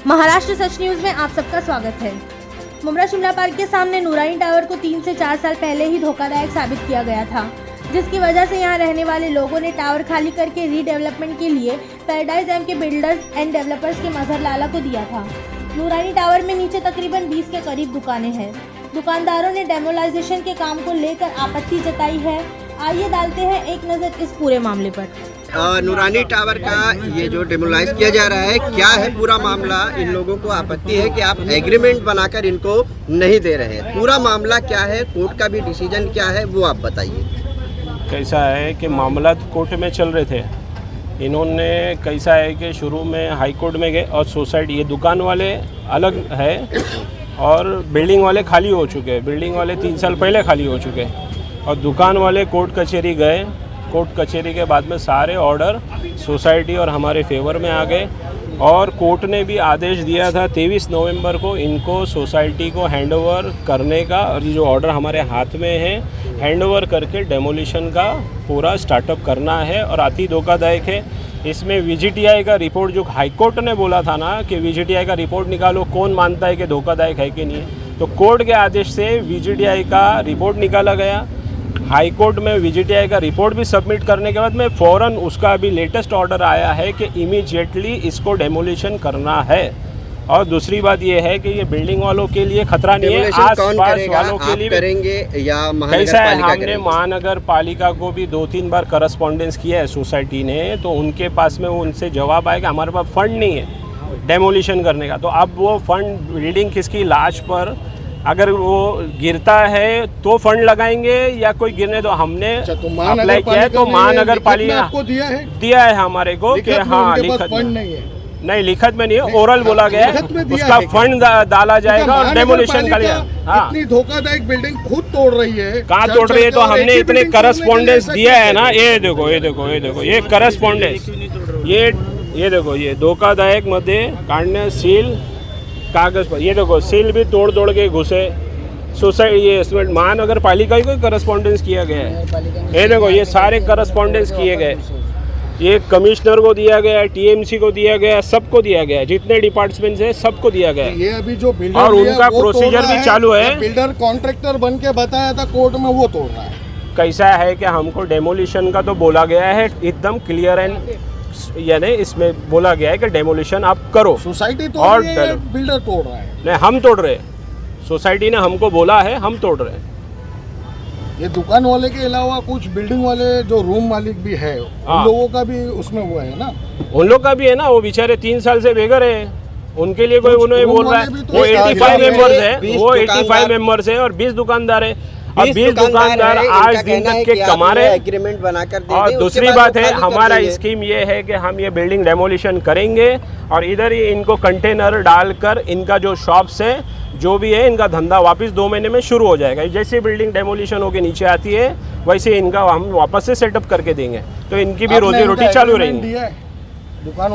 महाराष्ट्र सच news में आप सबका स्वागत है। मुंब्रा शिमला पार्क के सामने नूरानी टावर को 3 से 4 साल पहले ही धोखादायक साबित किया गया था, जिसकी वजह से यहां रहने वाले लोगों ने टावर खाली करके रीडेवलपमेंट के लिए पैराडाइज एम के बिल्डर्स एंड डेवलपर्स के मजहर लाला को दिया था। नूरानी टावर में नीचे तकरीबन 20 के करीब दुकानें हैं। दुकानदारों ने डेमोलाइजेशन के काम को लेकर आपत्ति जताई है। आइए डालते हैं एक नज़र इस पूरे मामले पर। नूरानी टावर का ये जो डेमोलाइज किया जा रहा है, क्या है पूरा मामला? इन लोगों को आपत्ति है कि आप एग्रीमेंट बनाकर इनको नहीं दे रहे हैं। पूरा मामला क्या है, कोर्ट का भी डिसीजन क्या है, वो आप बताइए। कैसा है कि मामला कोर्ट में चल रहे थे, इन्होंने कैसा है कि शुरू में हाई कोर्ट में गए और सोसाइटी, ये दुकान वाले अलग है और बिल्डिंग वाले खाली हो चुके हैं। बिल्डिंग वाले 3 साल पहले खाली हो चुके हैं और दुकान वाले कोर्ट कचहरी गए। कोर्ट कचहरी के बाद में सारे ऑर्डर सोसाइटी और हमारे फेवर में आ गए और कोर्ट ने भी आदेश दिया था 23 नवंबर को इनको सोसाइटी को हैंडओवर करने का, और ये जो ऑर्डर हमारे हाथ में है हैंडओवर करके डेमोलिशन का पूरा स्टार्टअप करना है। और अति धोखादायक है इसमें वीजीटीआई का रिपोर्ट, जो हाईकोर्ट ने बोला था ना कि वीजीटीआई का रिपोर्ट निकालो, कौन मानता है कि धोखादायक है कि नहीं है, तो कोर्ट के आदेश से वीजीटीआई का रिपोर्ट निकाला गया। हाई कोर्ट में वीजीटीआई का रिपोर्ट भी सबमिट करने के बाद में फ़ौरन उसका अभी लेटेस्ट ऑर्डर आया है कि इमीडिएटली इसको डेमोलिशन करना है। और दूसरी बात ये है कि ये बिल्डिंग वालों के लिए खतरा नहीं है, आस-पास वालों के लिए करेंगे या कैसा है। हमने महानगर पालिका को भी 2-3 बार करस्पॉन्डेंस किया है सोसाइटी ने, तो उनके पास में उनसे जवाब आया कि हमारे पास फंड नहीं है डेमोलिशन करने का। तो अब वो फंड बिल्डिंग किसकी लाश पर अगर वो गिरता है तो फंड लगाएंगे या कोई गिरने, तो हमने अप्लाई किया है। तो महानगर पालिका दिया है हमारे को कि हाँ लिखत नहीं, लिखत में नहीं है, ओरल बोला गया है, उसका फंड डाला जाएगा और डेमोलिशन का लिया। हाँ, इतनी धोखादायक बिल्डिंग खुद तोड़ रही है, कहाँ तोड़ रही है? तो हमने इतने करस्पॉन्डेंस दिया है ना, ये देखो ये देखो ये देखो, ये करस्पॉन्डेंस, ये देखो, ये धोखादायक मध्ये काढणे सील कागज पर, ये देखो सील भी तोड़ के घुसे सोसाइटी। ये इसमें महानगर पालिका को करस्पॉन्डेंस किया गया है। ये देखो ये सारे करस्पॉन्डेंस किए गए, ये कमिश्नर को दिया गया है, टीएमसी को दिया गया है, सबको दिया गया है, जितने डिपार्टमेंट्स हैं सबको दिया गया है। ये अभी जो बिल्डर और उनका प्रोसीजर भी चालू है। बिल्डर कॉन्ट्रैक्टर बन के बताया था कोर्ट में, वो तोड़ रहा है। कैसा है कि हमको डेमोलिशन का तो बोला गया है एकदम क्लियर एंड, यानी इसमें बोला गया है कि डेमोलिशन आप करो। सोसाइटी तोड़ रही है, बिल्डर तोड़ रहा है। नहीं, हम तोड़ रहे, सोसाइटी ने हमको बोला है, हम तोड़ रहे हैं। ये दुकान वाले के अलावा कुछ बिल्डिंग वाले जो रूम मालिक भी है, उन लोगों का भी उसमें हुआ है ना, उन लोग का भी है ना। वो बेचारे 3 साल से बेघर है, उनके लिए कोई उन्हें बोल रहा है। वो 85 मेंबर्स है, वो 85 मेंबर्स है और 20 दुकानदार है। अब 20 दुकानदार आज दिन तक के कमा रहे हैं, एग्रीमेंट बनाकर दे और दें। दूसरी बात है हमारा स्कीम ये है कि हम ये बिल्डिंग डेमोलिशन करेंगे और इधर ही इनको कंटेनर डालकर इनका जो शॉप्स है, जो भी है, इनका धंधा वापस 2 महीने में शुरू हो जाएगा। जैसे बिल्डिंग डेमोलिशन होकर नीचे आती है वैसे इनका हम वापस से सेटअप करके देंगे, तो इनकी भी रोजी रोटी चालू रहेगी।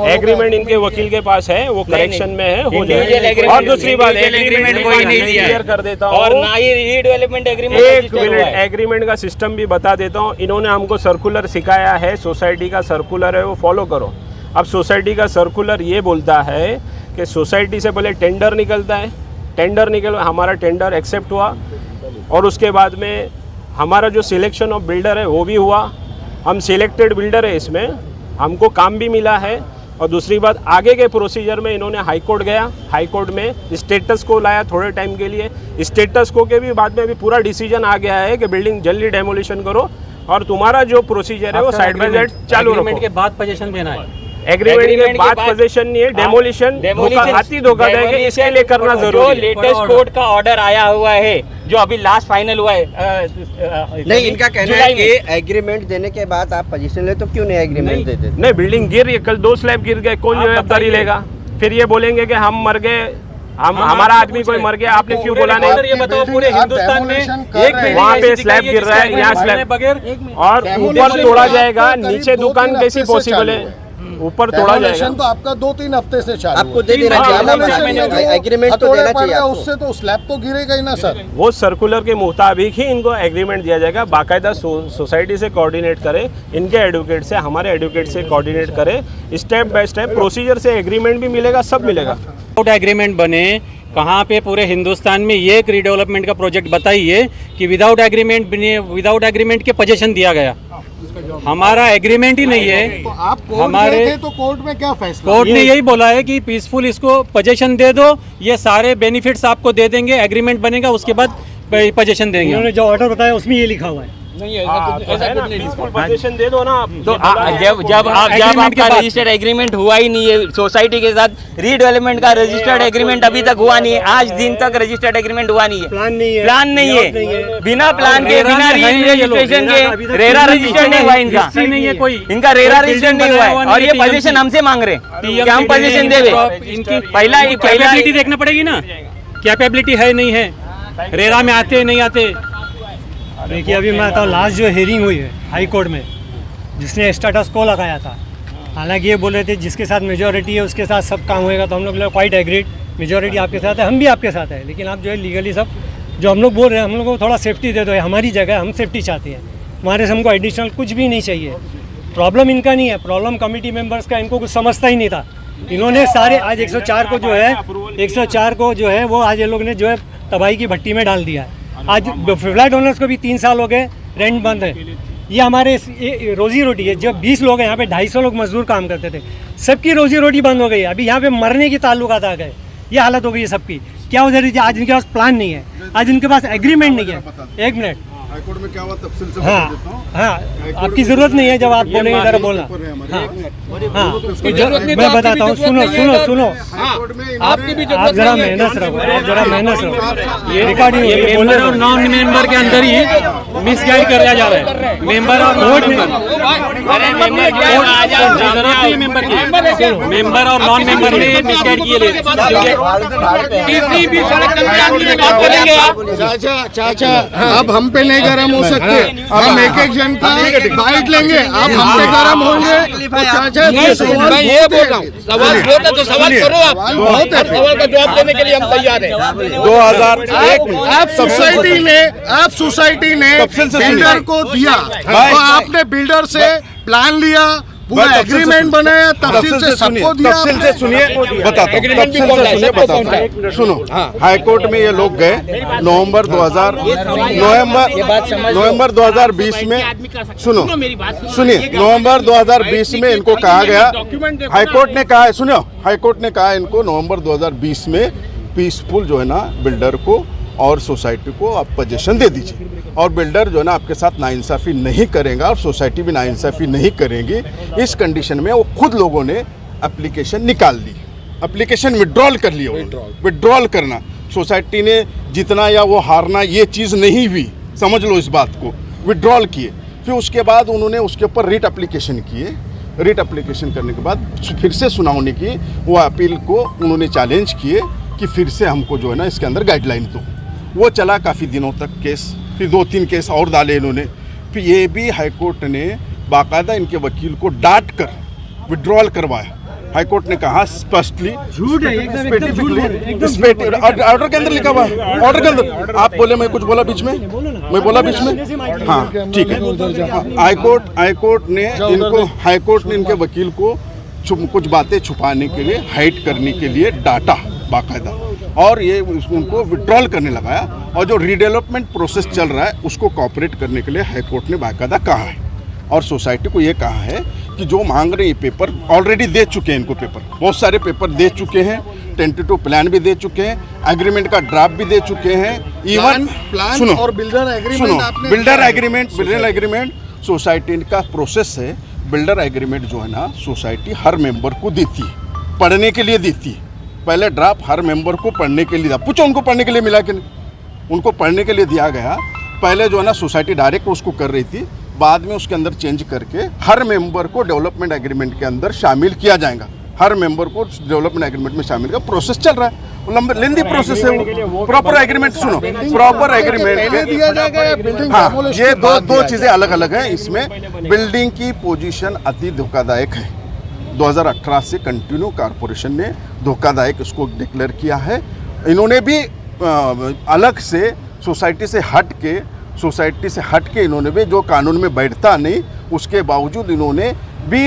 एग्रीमेंट इनके वकील के पास है, वो करेक्शन में है, हो जाएगा। और दूसरी बात, एग्रीमेंट कोई नहीं दिया है, कर देता हूँ, और ना ही रीडेवलपमेंट एग्रीमेंट। एक मिनट, एग्रीमेंट का सिस्टम भी बता देता हूँ। इन्होंने हमको सर्कुलर सिखाया है, सोसाइटी का सर्कुलर है, वो फॉलो करो। अब सोसाइटी का सर्कुलर ये बोलता है कि सोसाइटी से पहले टेंडर निकलता है, टेंडर निकल, हमारा टेंडर एक्सेप्ट हुआ और उसके बाद में हमारा जो सिलेक्शन ऑफ बिल्डर है वो भी हुआ। हम सिलेक्टेड बिल्डर है, इसमें हमको काम भी मिला है। और दूसरी बात, आगे के प्रोसीजर में इन्होंने हाई कोर्ट गया, हाई कोर्ट में स्टेटस को लाया थोड़े टाइम के लिए। स्टेटस को के भी बाद में अभी पूरा डिसीजन आ गया है कि बिल्डिंग जल्दी डेमोलिशन करो और तुम्हारा जो प्रोसीजर है वो साइड बाय साइड चालू रखो। एग्रीमेंट के बाद पोजीशन देना है, एग्रीमेंट के बाद पोजीशन नहीं है, डेमोलिशन हाथी धोखाधड़ी है, इसके लिए करना जरूरी है। लेटेस्ट कोर्ट का ऑर्डर आया हुआ है जो अभी लास्ट फाइनल हुआ है। नहीं, इनका कहना है कि एग्रीमेंट देने के बाद आप पोजीशन ले, तो क्यों नहीं एग्रीमेंट देते? नहीं, बिल्डिंग गिर रही है, कल 2 स्लैब गिर गए, कौन जवाबदारी लेगा? फिर ये बोलेंगे कि हम मर गए, हमारा आदमी कोई मर गया, आपने क्यों बोला नहीं? ये बताओ, पूरे हिंदुस्तान में एक वहाँ पे स्लैब गिर रहा है, यहाँ स्लैब और ऊपर तोड़ा जाएगा, नीचे दुकान कैसी पॉसिबल है? ऊपर तोड़ा जाएगा। तो आपका 2-3 हफ्ते से चालू, आपको दे देना चाहिए, एग्रीमेंट तो देना चाहिए। उससे तो स्लैब तो गिरेगा ही ना सर। वो सर्कुलर के मुताबिक ही इनको एग्रीमेंट दिया जाएगा। बाकायदा सोसाइटी से कोऑर्डिनेट करे, इनके एडवोकेट से, हमारे एडवोकेट से कोऑर्डिनेट करे, स्टेप बाय स्टेप प्रोसीजर से एग्रीमेंट भी मिलेगा, सब मिलेगा। एग्रीमेंट बने कहाँ पे पूरे हिंदुस्तान में ये एक रीडेवलपमेंट का प्रोजेक्ट बताइए कि विदाउट एग्रीमेंट के पोजीशन दिया गया। हमारा एग्रीमेंट ही नहीं है। तो आप कोर्ट हमारे गए थे तो कोर्ट में क्या फैसला? कोर्ट ने यही बोला है कि पीसफुल इसको पोजीशन दे दो, ये सारे बेनिफिट्स आपको दे देंगे, एग्रीमेंट बनेगा उसके बाद पोजीशन देंगे। उन्होंने जो ऑर्डर बताया उसमें ये लिखा हुआ है। नहीं ऐसा कुछ नहीं, पीसफुल पोजीशन दे दो ना आप। तो जब आपका रजिस्टर्ड एग्रीमेंट हुआ ही नहीं है सोसाइटी के साथ, रीडेवलपमेंट का रजिस्टर्ड एग्रीमेंट अभी तक हुआ नहीं है, आज दिन तक रजिस्टर्ड एग्रीमेंट हुआ नहीं है, प्लान नहीं है, बिना प्लान के, बिना रजिस्ट्रेशन के रेरा रजिस्टर्ड नहीं हुआ इनका, नहीं है कोई, इनका रेरा रजिस्टर्ड नहीं हुआ है और ये पोजीशन हमसे मांग रहे हैं कि हम पोजीशन देवे। इनकी पहला देखना पड़ेगी ना, कैपेबिलिटी है नहीं है, रेरा में आते नहीं आते। देखिए अभी मैं बताऊँ, लास्ट जो हियरिंग हुई है हाई कोर्ट में, जिसने स्टेटस को लगाया था, हालांकि ये बोल रहे थे जिसके साथ मेजॉरिटी है उसके साथ सब काम होएगा, तो हम लोग क्वाइट एग्रीड, मेजॉरिटी आपके साथ है, हम भी आपके साथ है, लेकिन आप जो है लीगली सब जो हम लोग बोल रहे हैं, हम लोग को थोड़ा सेफ्टी दे दो, हमारी जगह हम सेफ्टी चाहते हैं, हमारे से हमको एडिशनल कुछ भी नहीं चाहिए। प्रॉब्लम इनका नहीं है, प्रॉब्लम कमेटी मेंबर्स का, इनको कुछ समझता ही नहीं था। इन्होंने सारे आज 104 को जो है 104 को जो है वो आज ये लोग ने जो है तबाही की भट्टी में डाल दिया है। आज फ्लैट ओनर्स को भी 3 साल हो गए, रेंट बंद है। ये हमारे रोजी रोटी है। जब 20 लोग हैं यहाँ पे, 250 लोग मजदूर काम करते थे, सबकी रोजी रोटी बंद हो गई। अभी यहाँ पे मरने की ताल्लुकात आ गए, ये हालत हो गई है सबकी। क्या हो रही थी? आज इनके पास प्लान नहीं है, आज इनके पास एग्रीमेंट नहीं है। एक मिनट, हाईकोर्ट में क्या हुआ तफसील से हाँ, आपकी जरूरत नहीं है, जब आप बोलेंगे जरा बोलना। हाँ, मैं बताता हूँ, सुनो, आप जरा मेहनत रखो, ये रिकॉर्डिंग मेंबर और नॉन मेंबर के अंदर ही मिसगाइड किया जा रहा है। मेंबर और कोर्ट मेंबर और नॉन मेंबर ने मिसगाइड किए। चाचा अब हम पे नहीं गरम हो सकते, हम एक जन का बाइट लेंगे, आप हम पे गरम होंगे तो चाचा मैं ये बोल रहा हूँ, सवाल होता तो सवाल करो आप, बहुत है, सवाल का जवाब देने के लिए हम तैयार हैं। 2001 आप सोसाइटी ने बिल्डर को दिया, तो आपने बिल्डर से प्लान लिया, पूरा एग्रीमेंट बनाया, तफसील से सबको दिया। तफसील से सुनिए, बताता हूँ, सुनो। हाईकोर्ट में ये लोग गए नवंबर 2020 में, सुनिए, नवंबर 2020 में इनको कहा गया, हाईकोर्ट ने कहा, सुनो, हाईकोर्ट ने कहा इनको नवंबर 2020 में पीसफुल जो है ना बिल्डर को और सोसाइटी को आप पोजीशन दे दीजिए, और बिल्डर जो है ना आपके साथ नाइंसाफ़ी नहीं करेगा और सोसाइटी भी नाइंसाफ़ी नहीं करेगी। इस कंडीशन में वो खुद लोगों ने एप्लीकेशन निकाल ली, एप्लीकेशन विड्रॉल कर लिया। विड्रॉल करना, सोसाइटी ने जीतना या वो हारना ये चीज़ नहीं हुई, समझ लो इस बात को। विड्रॉल किए, फिर उसके बाद उन्होंने उसके ऊपर रिट एप्लीकेशन किए। रिट एप्लीकेशन करने के बाद फिर से सुनावनी की, वो अपील को उन्होंने चैलेंज किए कि फिर से हमको जो है ना इसके अंदर गाइडलाइन दो। वो चला काफ़ी दिनों तक केस, फिर 2-3 केस और डाले इन्होंने। फिर ये भी हाईकोर्ट ने बाकायदा इनके वकील को डांट कर विड्रॉल करवाया। हाईकोर्ट ने कहा स्पष्टली, झूठ है, एकदम ऑर्डर के अंदर लिखा हुआ है, ऑर्डर के अंदर। आप बोले मैं कुछ बोला बीच में, मैं बोला बीच में, हाँ ठीक है। हाईकोर्ट ने इनके वकील को कुछ बातें छुपाने के लिए, हाइड करने के लिए डांटा बाकायदा, और ये उनको विड्रॉल करने लगाया। और जो रीडेवलपमेंट प्रोसेस चल रहा है उसको कोऑपरेट करने के लिए हाईकोर्ट ने बाकायदा कहा है, और सोसाइटी को ये कहा है कि जो मांग रहे ये पेपर ऑलरेडी दे चुके हैं, इनको पेपर बहुत सारे पेपर दे चुके हैं, टेंटेटिव प्लान भी दे चुके हैं, एग्रीमेंट का ड्राफ्ट भी दे चुके हैं, इवन प्लान और बिल्डर एग्रीमेंट सोसाइटी का प्रोसेस है। बिल्डर एग्रीमेंट जो है ना सोसाइटी हर मेंबर को देती है, पढ़ने के लिए देती है। पहले ड्राफ्ट हर मेंबर को पढ़ने के लिए, पूछो उनको पढ़ने के लिए मिला कि नहीं, उनको पढ़ने के लिए दिया गया। पहले जो है ना सोसाइटी डायरेक्ट उसको कर रही थी, बाद में उसके अंदर चेंज करके हर मेंबर को डेवलपमेंट एग्रीमेंट के अंदर शामिल किया जाएगा। हर मेंबर को डेवलपमेंट एग्रीमेंट में शामिल का प्रोसेस चल रहा है, लेंदी प्रोसेस है वो। प्रॉपर एग्रीमेंट, सुनो, प्रॉपर एग्रीमेंट दिया जाएगा। हाँ, ये दो चीज़ें अलग अलग हैं इसमें। बिल्डिंग की पोजीशन अति धोखादायक है, 2018 से कंटिन्यू कॉरपोरेशन ने धोखादायक इसको डिक्लेयर किया है। इन्होंने भी अलग से सोसाइटी से हट के इन्होंने भी, जो कानून में बैठता नहीं उसके बावजूद इन्होंने भी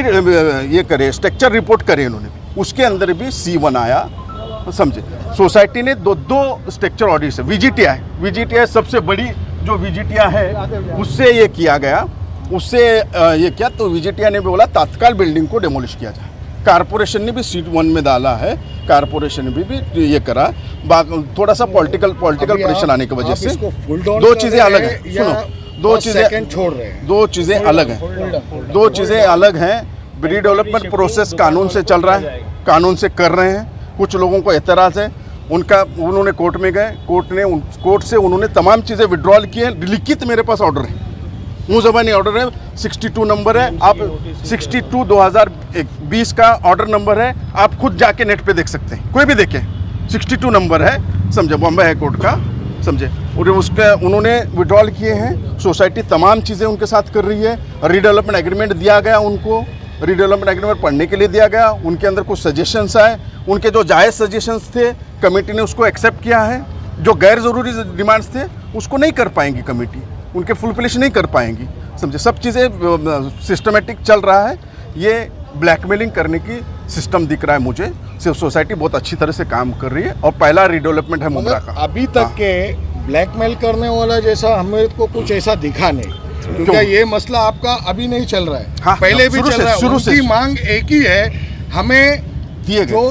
ये करे, स्ट्रक्चर रिपोर्ट करे इन्होंने, उसके अंदर भी C1 आया, समझे। सोसाइटी ने दो स्ट्रक्चर ऑडिट है, वीजीटीआई सबसे बड़ी जो वीजीटीआई है उससे ये किया गया, उससे ये क्या, तो वीजीटीआई ने भी बोला तत्काल बिल्डिंग को डेमोलिश किया जाए। कारपोरेशन ने भी सीट 1 में डाला है, कारपोरेशन ने भी ये करा, थोड़ा सा पॉलिटिकल प्रेशर आने की वजह से दो चीज़ें अलग हैं। सुनो, दो चीज़ें अलग हैं। रीडेवलपमेंट प्रोसेस कानून से चल रहा है, कानून से कर रहे हैं। कुछ लोगों को एतराज़ है, उन्होंने कोर्ट में गए, कोर्ट से उन्होंने तमाम चीज़ें विड्रॉल की हैं। लिखित मेरे पास ऑर्डर है, मुँह ज़बानी ऑर्डर है, 62 नंबर है, आप 62 2020 का ऑर्डर नंबर है, आप खुद जाके नेट पे देख सकते हैं, कोई भी देखे, 62 नंबर है, समझे, बॉम्बे हाई कोर्ट का, समझे। और उसका उन्होंने विड्रॉल किए हैं। सोसाइटी तमाम चीज़ें उनके साथ कर रही है। रीडेवलपमेंट एग्रीमेंट दिया गया उनको, रीडेवलपमेंट एग्रीमेंट पढ़ने के लिए दिया गया, उनके अंदर कुछ सजेशंस आए, उनके जो जायज़ सजेशंस थे कमेटी ने उसको एक्सेप्ट किया है। जो गैर ज़रूरी डिमांड्स थे उसको नहीं कर पाएंगी कमेटी, उनके फुलफिलिश नहीं कर पाएंगी, समझे। सब चीज़ें सिस्टमेटिक चल रहा है। ये ब्लैकमेलिंग करने की सिस्टम दिख रहा है मुझे। सिर्फ सोसाइटी बहुत अच्छी तरह से काम कर रही है और पहला रीडेवलपमेंट है मुंब्रा का। अभी तक के ब्लैकमेल करने वाला जैसा हमें को कुछ ऐसा दिखा नहीं, क्योंकि ये मसला आपका अभी नहीं चल रहा है, हाँ, पहले भी चल रहा है। शुरू से उनकी मांग एक ही है, हमें दिए जो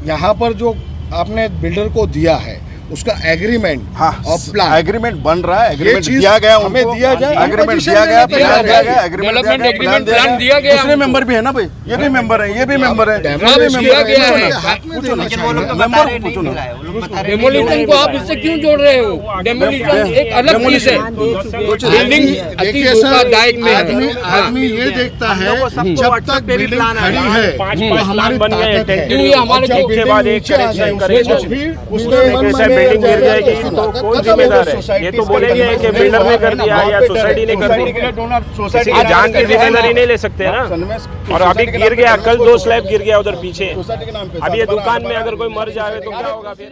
यहाँ पर जो आपने बिल्डर को दिया है उसका एग्रीमेंट, हाँ, और प्लान एग्रीमेंट बन रहा है, एग्रीमेंट दिया गया, हमें दिया जाए, एग्रीमेंट दिया गया, एग्रीमेंट दिया गया। दूसरे मेंबर भी है ना भाई, ये भी मेंबर है, ये भी मेंबर है, डेमोलिशन को आप इससे क्यों जोड़ रहे हो? डेमोलिशन एक अलग चीज है, बिल्डिंग आदमी ये देखता है जब तक बिल्डिंग खड़ी है तो हमारी बिल्डिंग गिर जाएगी तो कौन जिम्मेदार है? ये तो बोलेंगे कि बिल्डर ने कर दिया या सोसाइटी ने कर दिया, किसी की जान की जिम्मेदारी नहीं ले सकते ना। और अभी गिर गया, कल 2 स्लैब गिर गया उधर पीछे, अब ये दुकान में अगर कोई मर जाए तो क्या होगा फिर?